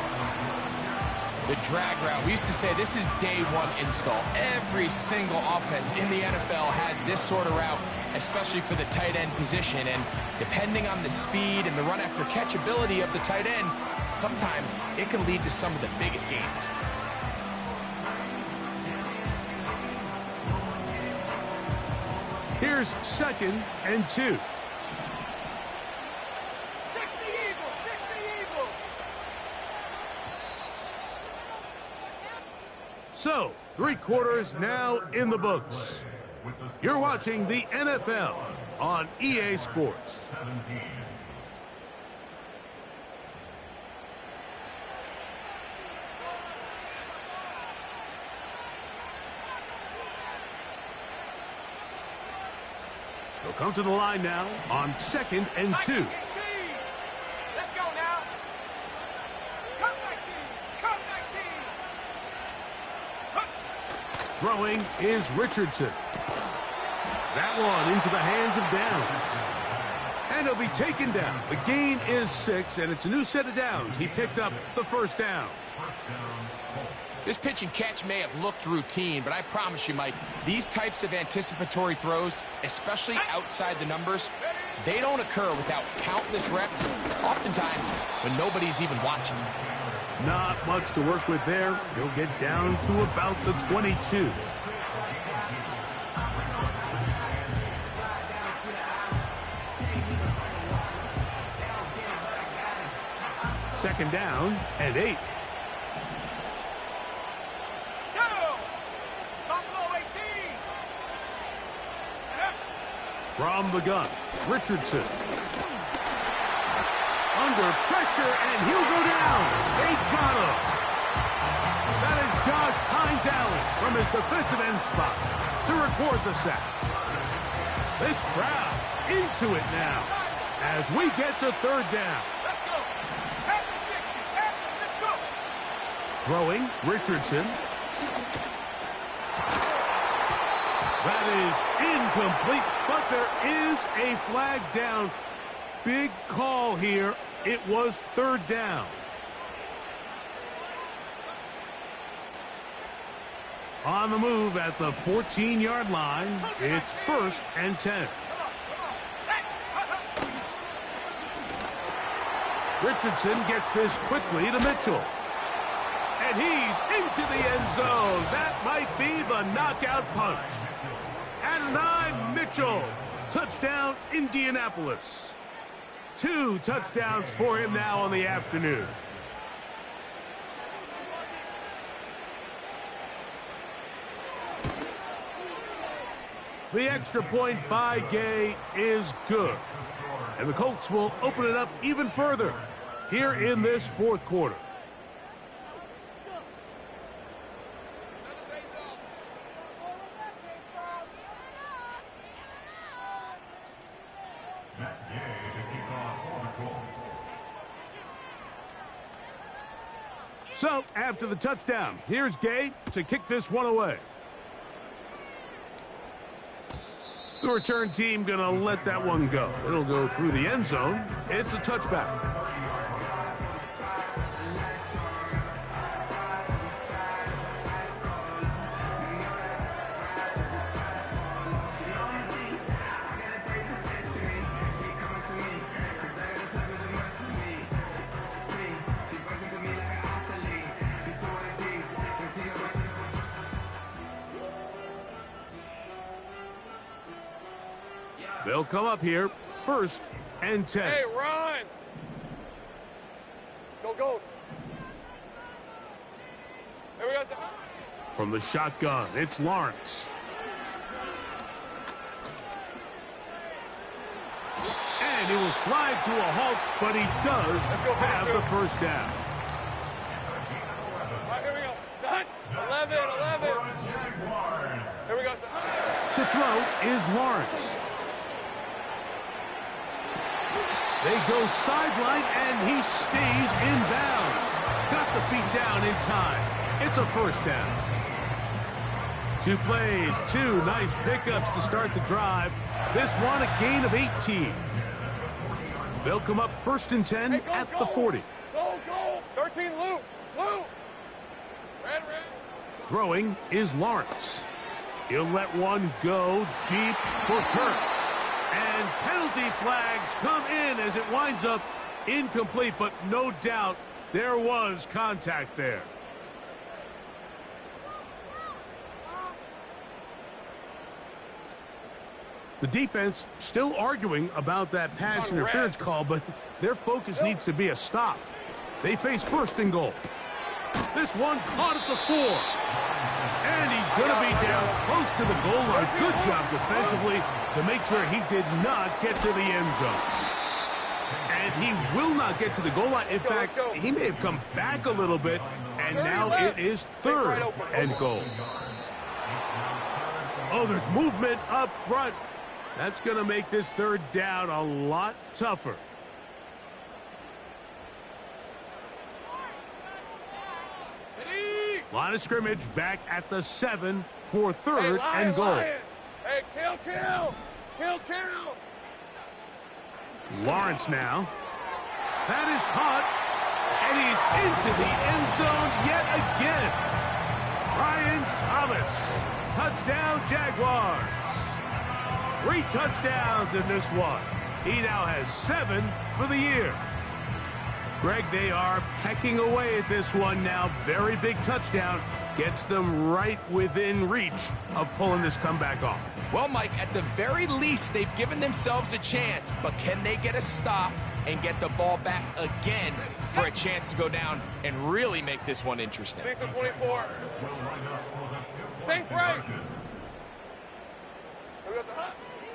Speaker 3: The drag route. We used to say this is day one install. Every single offense in the NFL has this sort of route especially for the tight end position. And depending on the speed and the run after catch ability of the tight end, sometimes it can lead to some of the biggest gains.
Speaker 1: Here's 2nd and 2.
Speaker 2: 60 Eagles, 60 Eagles.
Speaker 1: So, 3 quarters now in the books. You're watching the NFL on EA Sports.
Speaker 4: 17.
Speaker 1: They'll come to the line now on 2nd and 2.
Speaker 2: Let's go now. Come 19, come 19.
Speaker 1: Throwing is Richardson. That one into the hands of Downs. And he'll be taken down. The gain is 6, and it's a new set of downs. He picked up the first down.
Speaker 3: This pitch and catch may have looked routine, but I promise you, Mike, these types of anticipatory throws, especially outside the numbers, they don't occur without countless reps, oftentimes when nobody's even watching.
Speaker 1: Not much to work with there. He'll get down to about the 22. Second down and 8. From the gun, Richardson. Under pressure, and he'll go down. They got him. That is Josh Hines-Allen from his defensive end spot to record the sack. This crowd into it now as we get to 3rd down.
Speaker 2: Let's go. At the 60, at the 6, go.
Speaker 1: Throwing, Richardson. That is incomplete, but there is a flag down. Big call here. It was 3rd down. On the move at the 14-yard line, it's 1st and 10. Richardson gets this quickly to Mitchell. And he's into the end zone. That might be the knockout punch. Adonai Mitchell. Touchdown, Indianapolis. 2 touchdowns for him now on the afternoon. The extra point by Gay is good. And the Colts will open it up even further here in this 4th quarter. So, after the touchdown, here's Gay to kick this one away. The return team going to let that one go. It'll go through the end zone. It's a touchback. They'll come up here, 1st and 10.
Speaker 2: Hey, run! Go, go. Here we go.
Speaker 1: From the shotgun, it's Lawrence. And he will slide to a halt, but he does have the first down.
Speaker 2: All right, here we go. Done. 11, 11. Here we go.
Speaker 1: To throw is Lawrence. They go sideline, and he stays in bounds. Got the feet down in time. It's a first down. 2 plays, 2 nice pickups to start the drive. This one, a gain of 18. They'll come up 1st and 10 at the 40.
Speaker 2: Go, go. 13, Luke. Luke. Red.
Speaker 1: Throwing is Lawrence. He'll let one go deep for Kirk. And penalty flags come in as it winds up incomplete, but no doubt there was contact there. The defense still arguing about that pass interference call, but their focus needs to be a stop. They face first and goal. This one caught at the 4. And he's going to be down close to the goal line. Good job defensively to make sure he did not get to the end zone. And he will not get to the goal line. In fact, he may have come back a little bit, and now it is third and goal. Oh, there's movement up front. That's going to make this third down a lot tougher. Line of scrimmage back at the 7 for third and goal.
Speaker 2: Hey, kill.
Speaker 1: Lawrence now. That is caught. And he's into the end zone yet again. Brian Thomas. Touchdown, Jaguars. 3 touchdowns in this one. He now has 7 for the year. Greg, they are pecking away at this one now. Very big touchdown. Gets them right within reach of pulling this comeback off.
Speaker 3: Well, Mike, at the very least, they've given themselves a chance. But can they get a stop and get the ball back again for a chance to go down and really make this one interesting?
Speaker 2: 24. Sink right.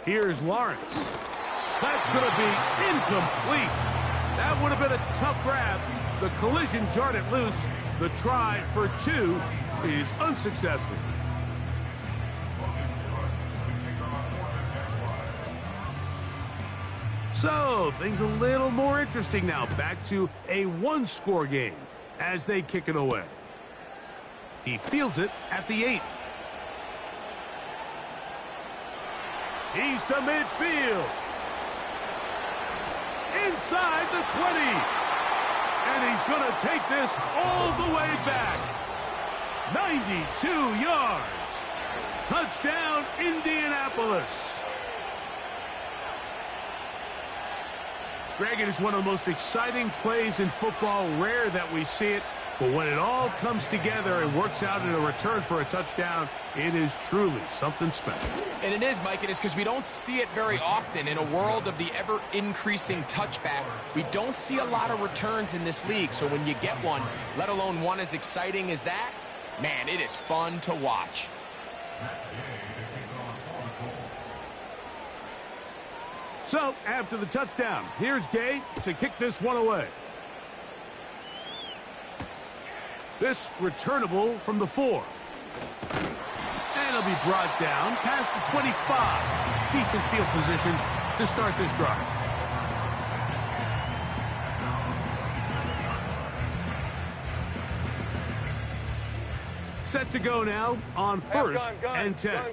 Speaker 1: Here's Lawrence. That's going to be incomplete. That would have been a tough grab. The collision jarred it loose. The try for 2 is unsuccessful. So, things a little more interesting now. Back to a 1-score game as they kick it away. He fields it at the 8. He's to midfield. Inside the 20. And he's going to take this all the way back. 92 yards. Touchdown, Indianapolis. Greg, it is one of the most exciting plays in football. Rare that we see it. But when it all comes together and works out in a return for a touchdown, it is truly something special.
Speaker 3: And it is, Mike. It is because we don't see it very often. In a world of the ever-increasing touchback, we don't see a lot of returns in this league. So when you get one, let alone one as exciting as that, man, it is fun to watch.
Speaker 1: So, after the touchdown, here's Gay to kick this one away. This returnable from the 4. And it'll be brought down past the 25. Decent field position to start this drive. Set to go now on first and 10.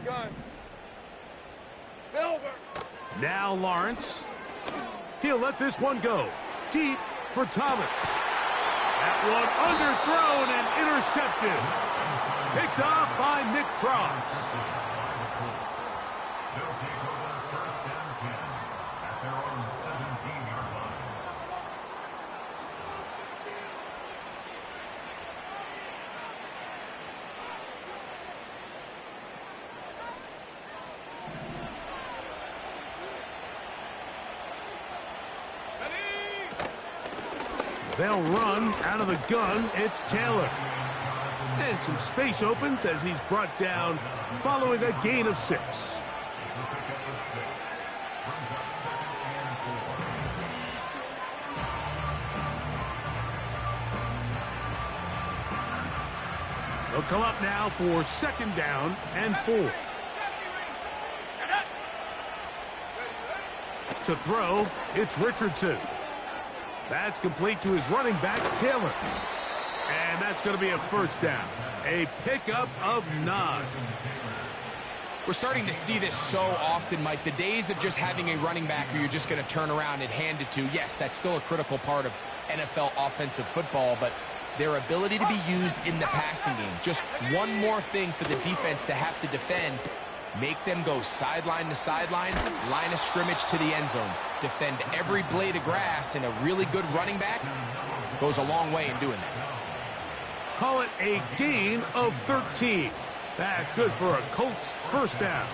Speaker 2: Silver.
Speaker 1: Now Lawrence. He'll let this one go. Deep for Thomas. That one underthrown and intercepted. Picked off by Nick Cross.
Speaker 4: They'll take over first and 10 at their own 17-yard line.
Speaker 1: They'll run out of the gun. It's Taylor. And some space opens as he's brought down following a gain of 6. They'll come up now for second down and 4. To throw, it's Richardson. That's complete to his running back, Taylor. And that's going to be a first down. A pickup of 9.
Speaker 3: We're starting to see this so often, Mike. The days of just having a running back who you're just going to turn around and hand it to, yes, that's still a critical part of NFL offensive football, but their ability to be used in the passing game. Just one more thing for the defense to have to defend. Make them go sideline to sideline, line of scrimmage to the end zone. Defend every blade of grass, and a really good running back goes a long way in doing that.
Speaker 1: Call it a gain of 13. That's good for a Colts first down.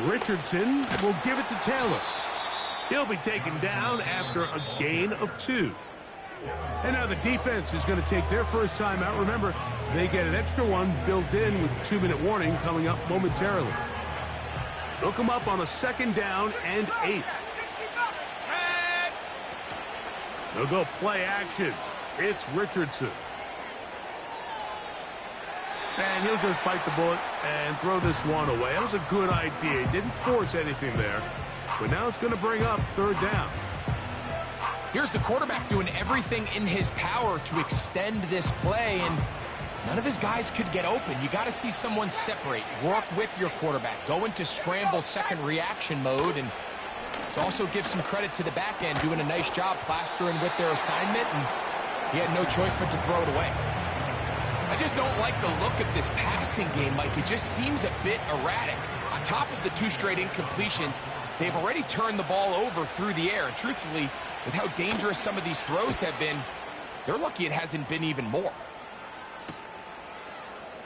Speaker 1: Richardson will give it to Taylor. He'll be taken down after a gain of 2. And now the defense is going to take their first time out. Remember, they get an extra one built in with the 2-minute warning coming up momentarily. They'll come up on a 2nd down and 8. They'll go play action. It's Richardson. And he'll just bite the bullet and throw this one away. That was a good idea. He didn't force anything there. But now it's going to bring up 3rd down.
Speaker 3: Here's the quarterback doing everything in his power to extend this play, and none of his guys could get open. You got to see someone separate, work with your quarterback, go into scramble second reaction mode, and let's also give some credit to the back end doing a nice job plastering with their assignment, and he had no choice but to throw it away. I just don't like the look of this passing game, Mike. It just seems a bit erratic. On top of the 2 straight incompletions, they've already turned the ball over through the air. And truthfully, with how dangerous some of these throws have been, they're lucky it hasn't been even more.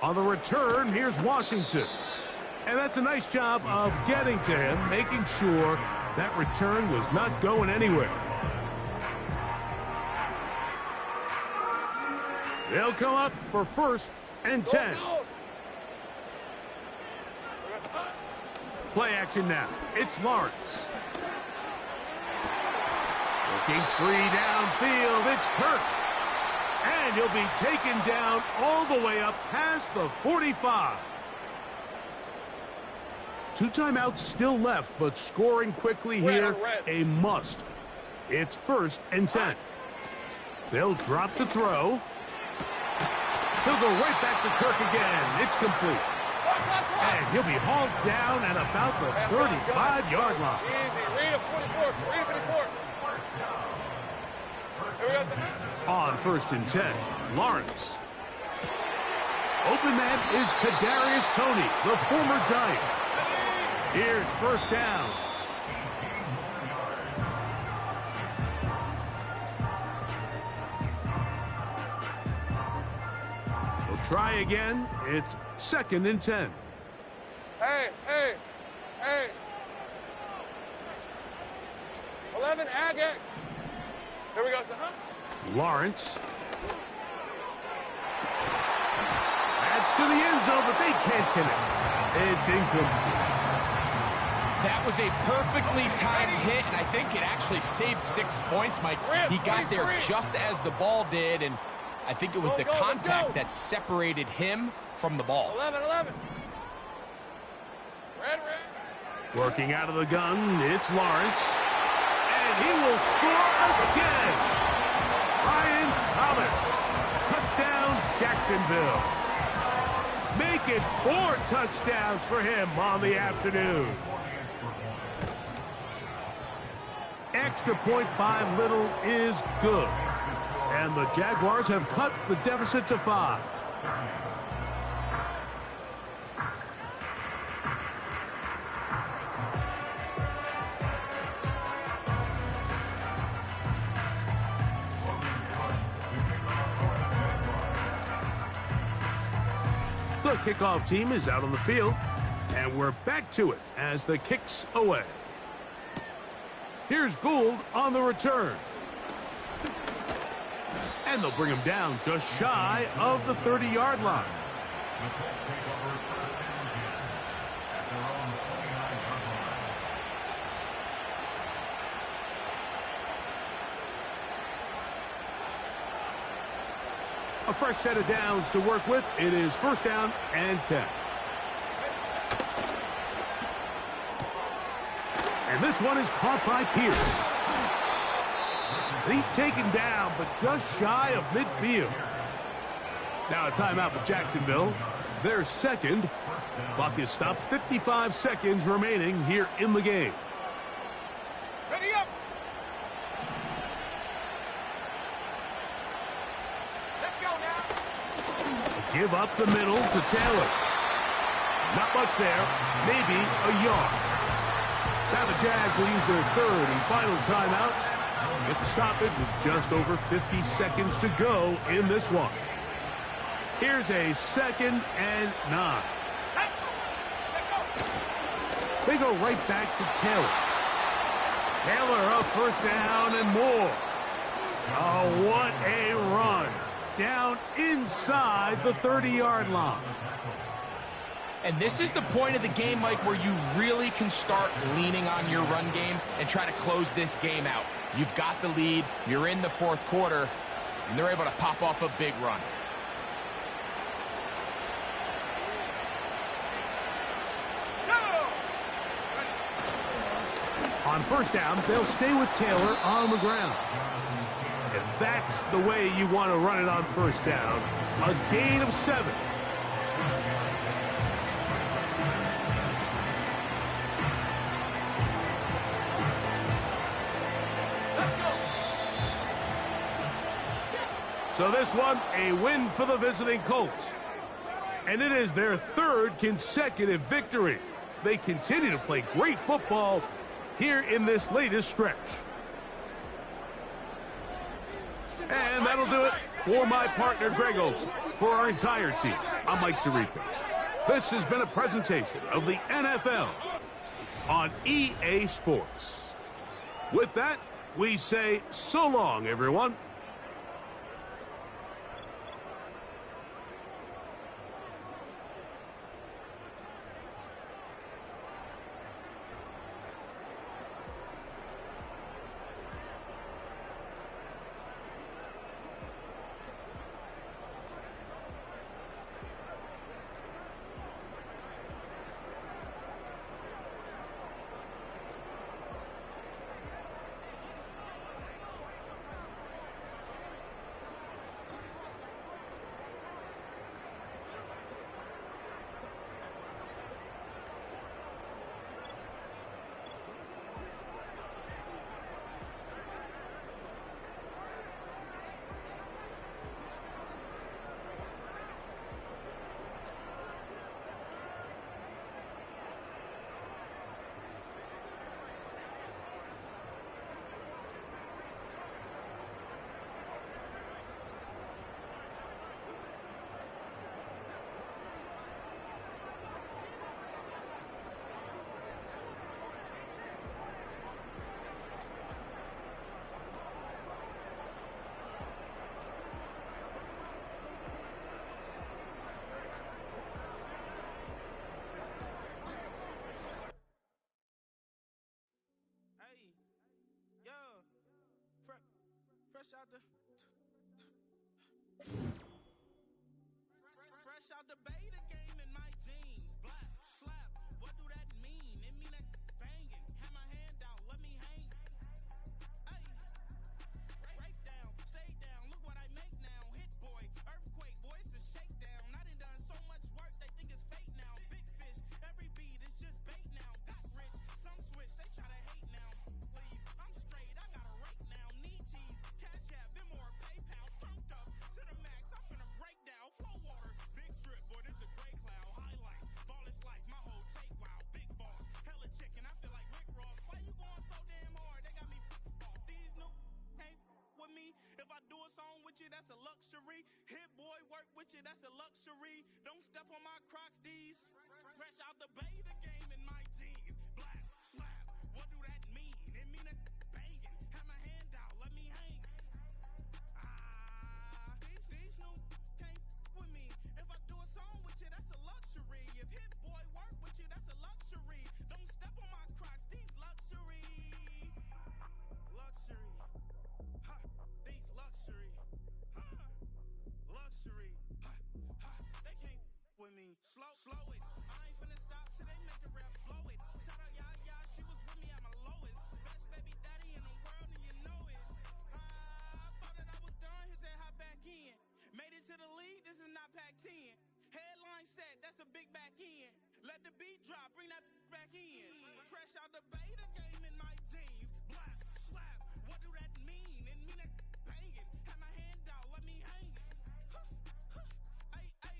Speaker 1: On the return, here's Washington. And that's a nice job of getting to him, making sure that return was not going anywhere. They'll come up for 1st and 10. Play action now. It's Lawrence. Looking free downfield. It's Kirk. And he'll be taken down all the way up past the 45. 2 timeouts still left, but scoring quickly here, a must. It's 1st and 10. They'll drop to throw. He'll go right back to Kirk again. It's complete. And he'll be hauled down at about the 35-yard line.
Speaker 2: Easy. Read a 44. Here we go.
Speaker 1: On 1st and 10, Lawrence. Open man is Kadarius Toney, the former Giant. Here's 1st down. We'll try again. It's 2nd and 10.
Speaker 2: Hey. 11, Ag X. Here we go,
Speaker 1: Lawrence. Adds to the end zone, but they can't connect. It's incomplete.
Speaker 3: That was a perfectly timed hit, and I think it actually saved 6 points, Mike. He got there just as the ball did, and I think it was the contact that separated him from the ball.
Speaker 2: 11. Red.
Speaker 1: Working out of the gun, it's Lawrence. And he will score again. Brian Thomas. Touchdown, Jacksonville. Make it 4 touchdowns for him on the afternoon. Extra point by Little is good. And the Jaguars have cut the deficit to 5. The kickoff team is out on the field, and we're back to it as the kick's away. Here's Gould on the return. And they'll bring him down just shy of the 30-yard line. A fresh set of downs to work with. It is 1st down and 10. And this one is caught by Pierce. He's taken down, but just shy of midfield. Now a timeout for Jacksonville. Their 2nd. Clock is stopped. 55 seconds remaining here in the game.
Speaker 2: Ready up. Let's go now.
Speaker 1: Give up the middle to Taylor. Not much there. Maybe a yard. Now the Jags will use their third and final timeout. Get the stoppage with just over 50 seconds to go in this one. Here's a 2nd and 9. They go right back to Taylor. Taylor up first down and more. Oh, what a run. Down inside the 30-yard line.
Speaker 3: And this is the point of the game, Mike, where you really can start leaning on your run game and try to close this game out. You've got the lead, you're in the fourth quarter, and they're able to pop off a big run.
Speaker 1: On first down, they'll stay with Taylor on the ground. And that's the way you want to run it on first down. A gain of 7. So this one, a win for the visiting Colts. And it is their 3rd consecutive victory. They continue to play great football here in this latest stretch. And that'll do it for my partner, Greg Olson. For our entire team, I'm Mike Tirico. This has been a presentation of the NFL on EA Sports. With that, we say so long, everyone.
Speaker 6: Fresh out the beta game in my jeans. Black slap, what do that mean? It mean that banging. Have my hand out, let me hang. Hey, break down, stay down. Look what I make now. Hit boy, earthquake, boy, it's a shakedown. I done so much work, they think it's fake now. Big fish, every beat is just bait now. Got rich, some switch, they try to hate now. Leave, I'm straight, I got a rake now. Need cheese, cash app, Venmo or PayPal. Pumped up to the max, I'm finna break down. Flow water, big trip, boy, this a gray cloud. Highlights, ball is like my whole take, wow. Big boss, hella chicken, I feel like Rick Ross. Why you going so damn hard? They got me off. These new can't with me. If I do a song with you, that's a luxury. Hit boy, work with you, that's a luxury. Don't step on my Crocs, these. Fresh out the beta game in my jeans. Black slap, what do that mean? It mean that banging. Have my hand out, let me hang. These new can't with me. If I do a song with you, that's a luxury. If hit boy work with you, that's a luxury. Don't step on my Crocs, these luxury. Luxury. Ha, these luxury. Ha, luxury. Ha, ha, they can't with me. Slow it. I ain't finna stop till they make the rap blow it. Shout out Yaya, she was with me at my lowest. Best baby daddy in the world and you know it. I thought that I was done, he said hop back in. Made it to the league, this is not Pac-10. Headline set, that's a big back end. Let the beat drop, bring that back in. Fresh out the beta game in my jeans. Black slap, what do that mean? It mean that banging. Have my hand out, let me hang it. Ay, ay,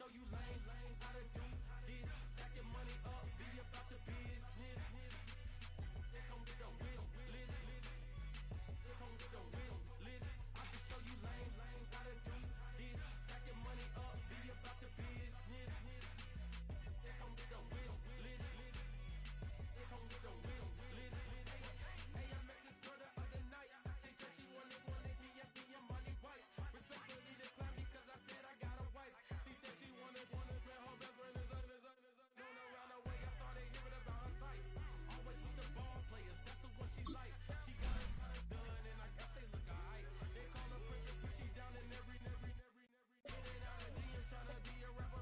Speaker 7: show you lame, how to do this. Stack your money up, be about your business. They come with the wish list. They come with the wish list. I can show you lame, how to do this. Stack your money up, be about your business. They come with the wish list. They come with the wish list. Hey, I met this girl the other night. She said she wanted me and be a money white. Respectfully declined because I said I got a wife. She said she wanted man, her best friend is known around the way. I started hearing about her type. Always with the ball players, that's the one she likes. She got it done, and I guess they look alright. They call her princess, but she down in every. Getting out of DMs, trying to be a rapper.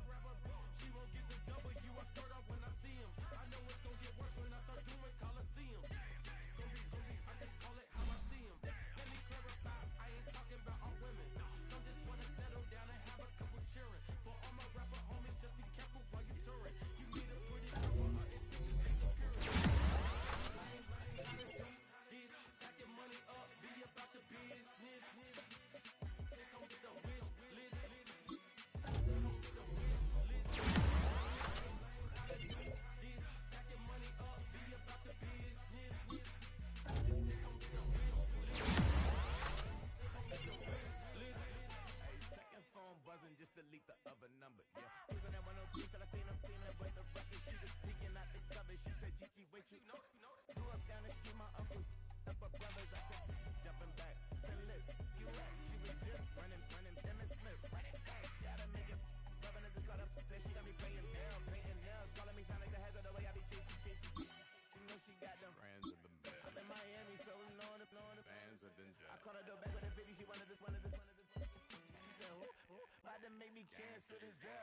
Speaker 7: She won't get the W, I start off when I see him. I know it's gonna get worse when I start doing Coliseum. Gonna be, I just call it how I see him. Let me clarify, I ain't talking about all women. Some just wanna settle down and have a couple cheering. For all my rapper homies, just be careful while you touring. You need a pretty girl with her intentions, make the purest. This, stack your money up, be about your business. They come with the wish list. This, stack your money up, be about your business.
Speaker 8: Hey, second phone buzzing, just delete the other number, yeah. Was on that 103 till I seen them cleaning with the record. She was peeking out the cover. She said, Gigi, wait, you know. Grew up down the street, my uncles, up her brothers. I said, jumping back, then lip, you at. She was just running, them and slip, running back. She had to make it, rubbing her just caught up. Then she got me playing down, painting nails, calling me sound like the heads of the way I be chasing. You know she got them
Speaker 9: Friends of the best.
Speaker 8: I'm in Miami, so knowing the
Speaker 9: Fans of Denzel.
Speaker 8: I called her door back with a 50, she wanted the. She said, about to make me cancel this L.